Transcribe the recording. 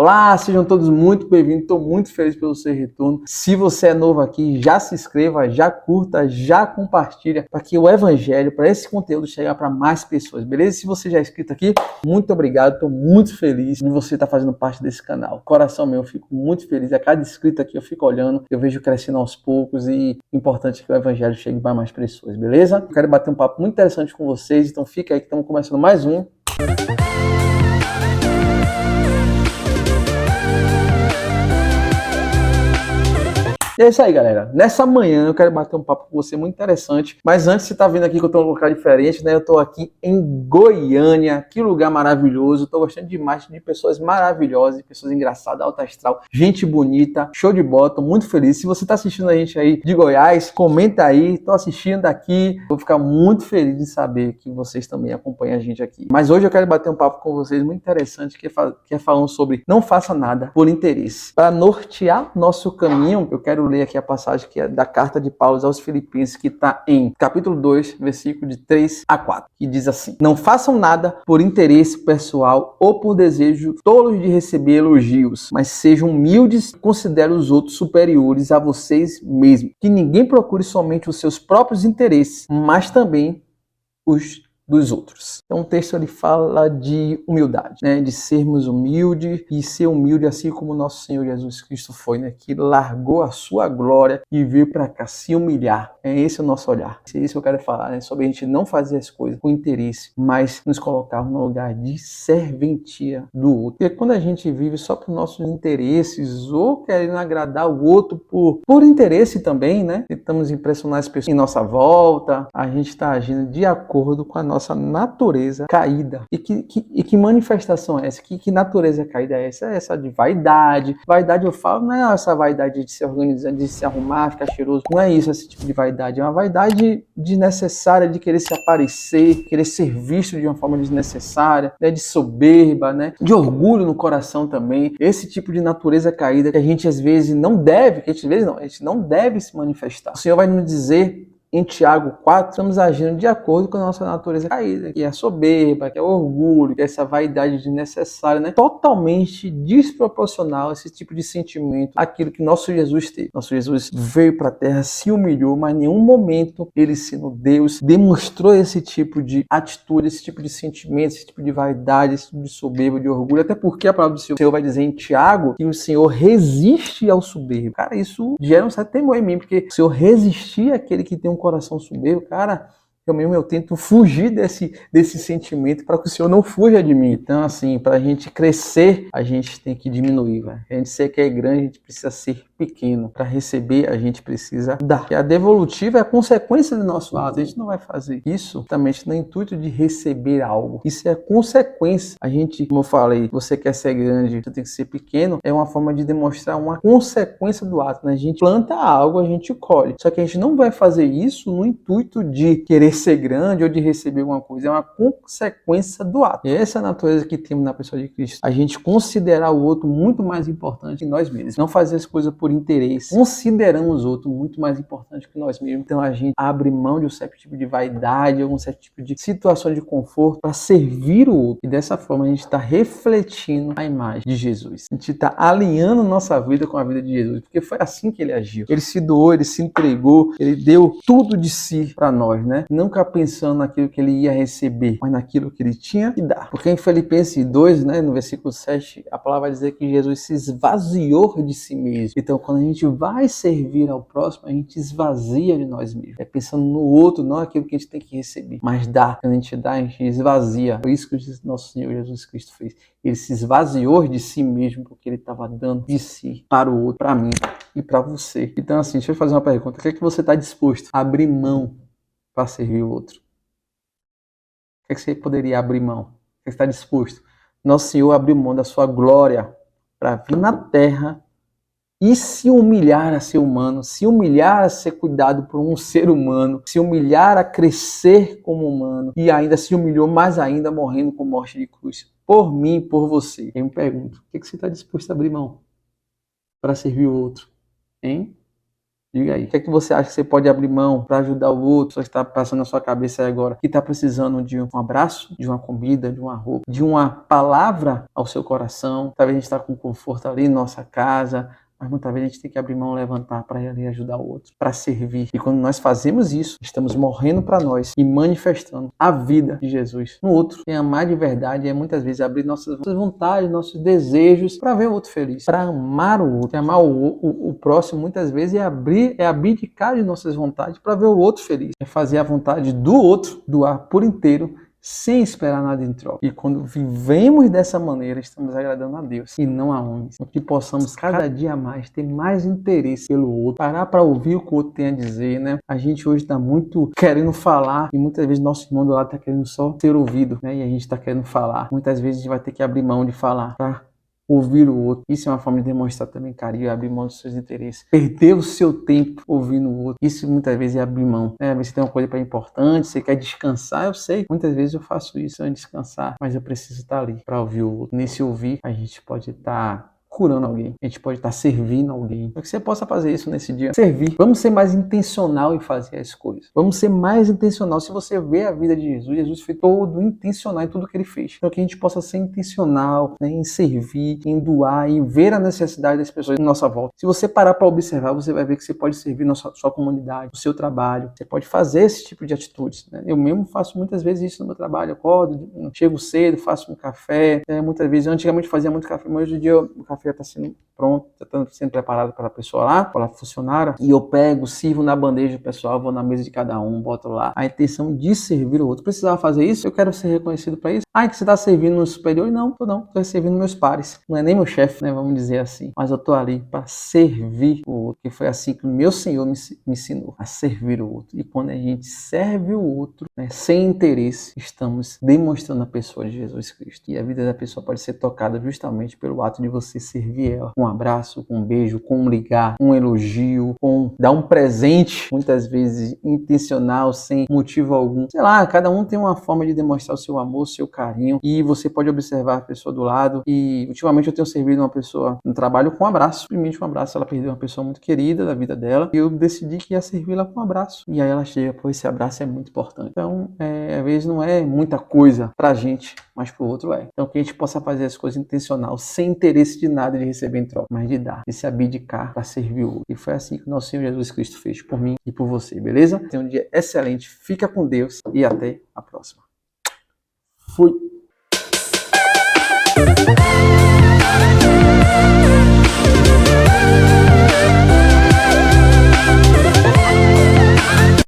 Olá, sejam todos muito bem-vindos, estou muito feliz pelo seu retorno. Se você é novo aqui, já se inscreva, já curta, já compartilha para que o evangelho, para esse conteúdo chegar para mais pessoas, beleza? Se você já é inscrito aqui, muito obrigado, estou muito feliz de você estar fazendo parte desse canal. Coração meu, eu fico muito feliz, a cada inscrito aqui eu fico olhando, eu vejo crescendo aos poucos e importante que o evangelho chegue para mais pessoas, beleza? Eu quero bater um papo muito interessante com vocês, então fica aí que estamos começando mais um. E é isso aí, galera. Nessa manhã eu quero bater um papo com você muito interessante. Mas antes, você tá vendo aqui que eu tô num lugar diferente, né? Eu tô aqui em Goiânia. Que lugar maravilhoso. Tô gostando demais de pessoas maravilhosas, pessoas engraçadas, alta astral, gente bonita, show de bola. Tô muito feliz. Se você tá assistindo a gente aí de Goiás, comenta aí. Tô assistindo daqui. Vou ficar muito feliz de saber que vocês também acompanham a gente aqui. Mas hoje eu quero bater um papo com vocês muito interessante, que é falando sobre não faça nada por interesse. Para nortear nosso caminho, eu quero ler aqui a passagem que é da carta de Paulo aos Filipenses, que está em capítulo 2, versículo de 3 a 4, que diz assim: não façam nada por interesse pessoal ou por desejo tolos de receber elogios, mas sejam humildes e considerem os outros superiores a vocês mesmos. Que ninguém procure somente os seus próprios interesses, mas também os dos outros. Então o texto ele fala de humildade, né? De sermos humildes e ser humilde assim como nosso Senhor Jesus Cristo foi, né? Que largou a sua glória e veio para cá se humilhar. É esse o nosso olhar. É isso que eu quero falar, né? Sobre a gente não fazer as coisas com interesse, mas nos colocar no lugar de serventia do outro. Porque quando a gente vive só por nossos interesses ou querendo agradar o outro por interesse também, né? Tentamos impressionar as pessoas em nossa volta, a gente está agindo de acordo com a nossa natureza caída. E que manifestação é essa? Que natureza caída é essa? É essa de vaidade. Vaidade, eu falo, não é essa vaidade de se organizar, de se arrumar, ficar cheiroso. Não é isso, esse tipo de vaidade. É uma vaidade desnecessária de querer se aparecer, querer ser visto de uma forma desnecessária, né? De soberba, né? De orgulho no coração também. Esse tipo de natureza caída que a gente às vezes não deve, a gente não deve se manifestar. O Senhor vai nos dizer em Tiago 4, estamos agindo de acordo com a nossa natureza caída, que é a soberba, que é o orgulho, que é essa vaidade desnecessária, né? Totalmente desproporcional esse tipo de sentimento àquilo que nosso Jesus teve. Nosso Jesus veio para a terra, se humilhou, mas em nenhum momento ele, sendo Deus, demonstrou esse tipo de atitude, esse tipo de sentimento, esse tipo de vaidade, esse tipo de soberba, de orgulho, até porque a palavra do Senhor vai dizer em Tiago que o Senhor resiste ao soberbo. Cara, isso gera um certo temor em mim, porque o Senhor resistir àquele que tem um coração soberbo, cara, eu tento fugir desse sentimento para que o Senhor não fuja de mim. Então, assim, para a gente crescer, a gente tem que diminuir, velho. A gente ser que é grande, a gente precisa ser pequeno. Para receber, a gente precisa dar. E a devolutiva é a consequência do nosso ato. A gente não vai fazer isso justamente no intuito de receber algo. Isso é a consequência. A gente, como eu falei, você quer ser grande, você tem que ser pequeno, é uma forma de demonstrar uma consequência do ato, né? A gente planta algo, a gente colhe. Só que a gente não vai fazer isso no intuito de querer ser grande ou de receber alguma coisa, é uma consequência do ato. E essa é a natureza que temos na pessoa de Cristo. A gente considerar o outro muito mais importante que nós mesmos. Não fazer as coisas por interesse. Consideramos o outro muito mais importante que nós mesmos. Então a gente abre mão de um certo tipo de vaidade, um certo tipo de situação de conforto para servir o outro. E dessa forma a gente está refletindo a imagem de Jesus. A gente está alinhando nossa vida com a vida de Jesus, porque foi assim que ele agiu. Ele se doou, ele se entregou, ele deu tudo de si para nós, né? Nunca pensando naquilo que ele ia receber, mas naquilo que ele tinha que dar. Porque em Filipenses 2, né, no versículo 7, a palavra vai dizer que Jesus se esvaziou de si mesmo. Então, quando a gente vai servir ao próximo, a gente esvazia de nós mesmos. É pensando no outro, não aquilo que a gente tem que receber, mas dá. Quando a gente dá, a gente esvazia. Foi isso que o nosso Senhor Jesus Cristo fez. Ele se esvaziou de si mesmo, porque ele estava dando de si para o outro, para mim e para você. Então, assim, deixa eu fazer uma pergunta. O que é que você está disposto a abrir mão para servir o outro? O que é que você poderia abrir mão? O que você está disposto? Nosso Senhor abriu mão da sua glória para vir na terra e se humilhar a ser humano, se humilhar a ser cuidado por um ser humano, se humilhar a crescer como humano e ainda se humilhou mais ainda morrendo com morte de cruz. Por mim e por você. Eu me pergunto, o que é que você está disposto a abrir mão para servir o outro? Hein? Diga aí. O que é que você acha que você pode abrir mão para ajudar o outro? Só está passando na sua cabeça aí agora, que está precisando de um abraço, de uma comida, de uma roupa, de uma palavra ao seu coração. Talvez a gente está com conforto ali em nossa casa, mas muitas vezes a gente tem que abrir mão, levantar para ir ali ajudar o outro, para servir. E quando nós fazemos isso, estamos morrendo para nós e manifestando a vida de Jesus no outro. E amar de verdade é muitas vezes abrir nossas vontades, nossos desejos para ver o outro feliz, para amar o outro. E amar o próximo muitas vezes é abdicar de nossas vontades para ver o outro feliz. É fazer a vontade do outro, doar por inteiro, sem esperar nada em troca. E quando vivemos dessa maneira, estamos agradando a Deus e não a homens. Que possamos cada dia mais ter mais interesse pelo outro, parar para ouvir o que o outro tem a dizer, né? A gente hoje está muito querendo falar e muitas vezes nosso irmão do lado está querendo só ser ouvido, né? E a gente está querendo falar. Muitas vezes a gente vai ter que abrir mão de falar para ouvir o outro. Isso é uma forma de demonstrar também carinho, abrir mão dos seus interesses. Perder o seu tempo ouvindo o outro. Isso muitas vezes é abrir mão. Às vezes você tem uma coisa para importante, você quer descansar, eu sei. Muitas vezes eu faço isso antes de descansar, mas eu preciso estar ali para ouvir o outro. Nesse ouvir, a gente pode estar curando alguém, a gente pode estar servindo alguém. Para que você possa fazer isso nesse dia, servir. Vamos ser mais intencional em fazer as coisas. Vamos ser mais intencional. Se você vê a vida de Jesus, Jesus foi todo intencional em tudo que ele fez. Então que a gente possa ser intencional, né, em servir, em doar, em ver a necessidade das pessoas à nossa volta. Se você parar para observar, você vai ver que você pode servir na sua comunidade, no seu trabalho. Você pode fazer esse tipo de atitudes, né? Eu mesmo faço muitas vezes isso no meu trabalho. Eu acordo, chego cedo, faço um café. Muitas vezes, antigamente fazia muito café, mas hoje em dia o café já está sendo pronto, já está sendo preparado para a pessoa lá, para a funcionária, e eu pego, sirvo na bandeja do pessoal, vou na mesa de cada um, boto lá a intenção de servir o outro. Precisava fazer isso? Eu quero ser reconhecido para isso? Que você está servindo no superior? Não, estou servindo meus pares, não é nem meu chefe, né, vamos dizer assim, mas eu estou ali para servir o outro, que foi assim que o meu Senhor me ensinou, a servir o outro. E quando a gente serve o outro, né, sem interesse, estamos demonstrando a pessoa de Jesus Cristo, e a vida da pessoa pode ser tocada justamente pelo ato de você servir ela, com um abraço, com um beijo, com um ligar, um elogio, com dar um presente, muitas vezes intencional, sem motivo algum. Sei lá, cada um tem uma forma de demonstrar o seu amor, o seu carinho, e você pode observar a pessoa do lado. E ultimamente eu tenho servido uma pessoa no trabalho com um abraço, simplesmente um abraço. Ela perdeu uma pessoa muito querida da vida dela, e eu decidi que ia servi-la com um abraço. E aí ela chega, pô, esse abraço é muito importante. Então, às vezes não é muita coisa pra gente, mas pro outro é. Então que a gente possa fazer as coisas intencional, sem interesse de nada de receber em troca, mas de dar, de se abdicar para servir o outro. E foi assim que o nosso Senhor Jesus Cristo fez por mim e por você, beleza? Tenha um dia excelente, fica com Deus e até a próxima. Fui!